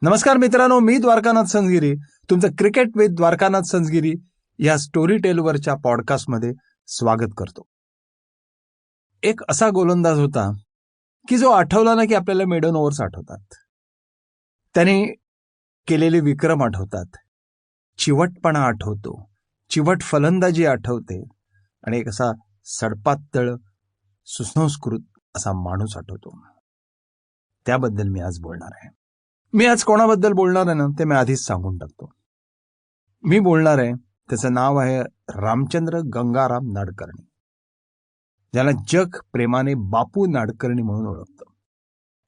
नमस्कार मित्रांनो, मी द्वारकानाथ संजगिरी तुमचं क्रिकेट विथ द्वारकानाथ संजगिरी या स्टोरी टेलवरच्या पॉडकास्टमध्ये स्वागत करतो. एक असा गोलंदाज होता की जो आठवला ना की आपल्याला मेडन ओव्हर्स आठवतात, त्याने केलेले विक्रम आठवतात, चिवटपणा आठवतो, चिवट फलंदाजी आठवते आणि एक असा सडपातळ सुसंस्कृत असा माणूस आठवतो. त्याबद्दल मी आज बोलणार आहे. मी आज कोणाबद्दल बोलणार आहे ना ते मी आधीच सांगून टाकतो. मी बोलणार आहे, त्याचं नाव आहे रामचंद्र गंगाराम नाडकर्णी, ज्याला जग प्रेमाने बापू नाडकर्णी म्हणून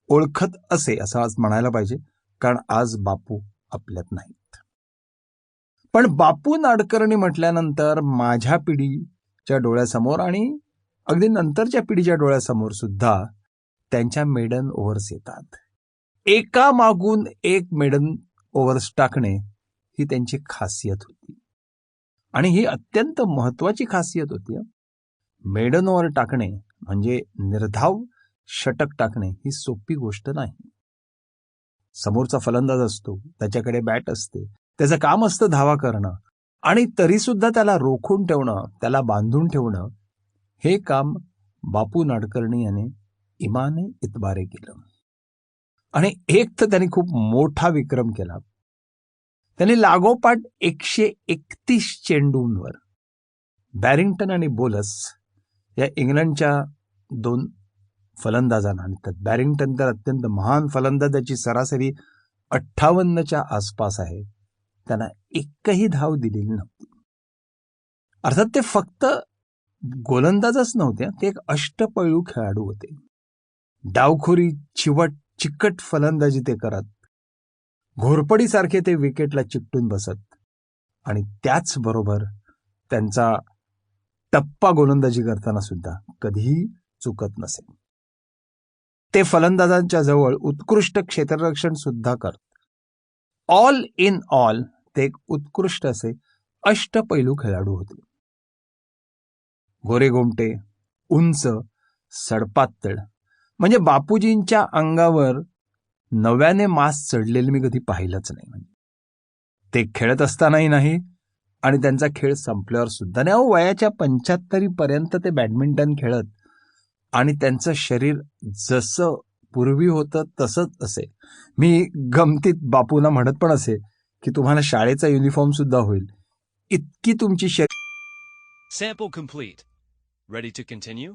ओळखत असे असं आज म्हणायला पाहिजे, कारण आज बापू आपल्यात नाहीत. पण बापू नाडकर्णी म्हटल्यानंतर माझ्या पिढीच्या डोळ्यासमोर आणि अगदी नंतरच्या पिढीच्या डोळ्यासमोर सुद्धा त्यांच्या मेडन ओव्हर्स येतात. एका मागून एक मेडन ओव्हर्स टाकणे ही त्यांची खासियत होती आणि ही अत्यंत महत्वाची खासियत होती. मेडन ओव्हर टाकणे म्हणजे निर्धाव षटक टाकणे ही सोपी गोष्ट नाही. समोरचा फलंदाज असतो, त्याच्याकडे बॅट असते, त्याचं काम असतं धावा करणं, आणि तरी सुद्धा त्याला रोखून ठेवणं, त्याला बांधून ठेवणं, हे काम बापू नाडकर्णी याने इमाने इतबारे केलं. आणि एक तर त्यांनी खूप मोठा विक्रम केला. त्यांनी लागोपाठ 131 चेंडूंवर बॅरिंग्टन आणि बोलस या इंग्लंडच्या दोन फलंदाजांना, आणि बॅरिंग्टन तर अत्यंत महान फलंदाजाची सरासरी 58च्या आसपास आहे, त्यांना एकही धाव दिलेली नव्हती. अर्थात ते फक्त गोलंदाजच नव्हते, ते एक अष्टपैलू खेळाडू होते. डावखोरी, चिकट फलंदाजी ते करत, घोरपडीसारखे ते विकेटला चिकटून बसत, आणि त्याचबरोबर त्यांचा टप्पा गोलंदाजी करताना सुद्धा कधीही चुकत नसे. ते फलंदाजांच्या जवळ उत्कृष्ट क्षेत्ररक्षण सुद्धा करत. ऑल इन ऑल ते एक उत्कृष्ट असे अष्टपैलू खेळाडू होते. गोरेगोमटे, उंच, सडपातळ, म्हणजे बापूजींच्या अंगावर नव्याने मांस चढलेले मी कधी पाहिलंच नाही. म्हणजे ते खेळत असतानाही नाही आणि त्यांचा खेळ संपल्यावर सुद्धा नाही. वयाच्या 75 पर्यंत ते बॅडमिंटन खेळत, आणि त्यांचं शरीर जसं पूर्वी होतं तसंच असे. मी गमतीत बापूंना म्हणत पण असे की तुम्हाला शाळेचा युनिफॉर्म सुद्धा होईल, इतकी तुमची Sample complete. Ready to continue?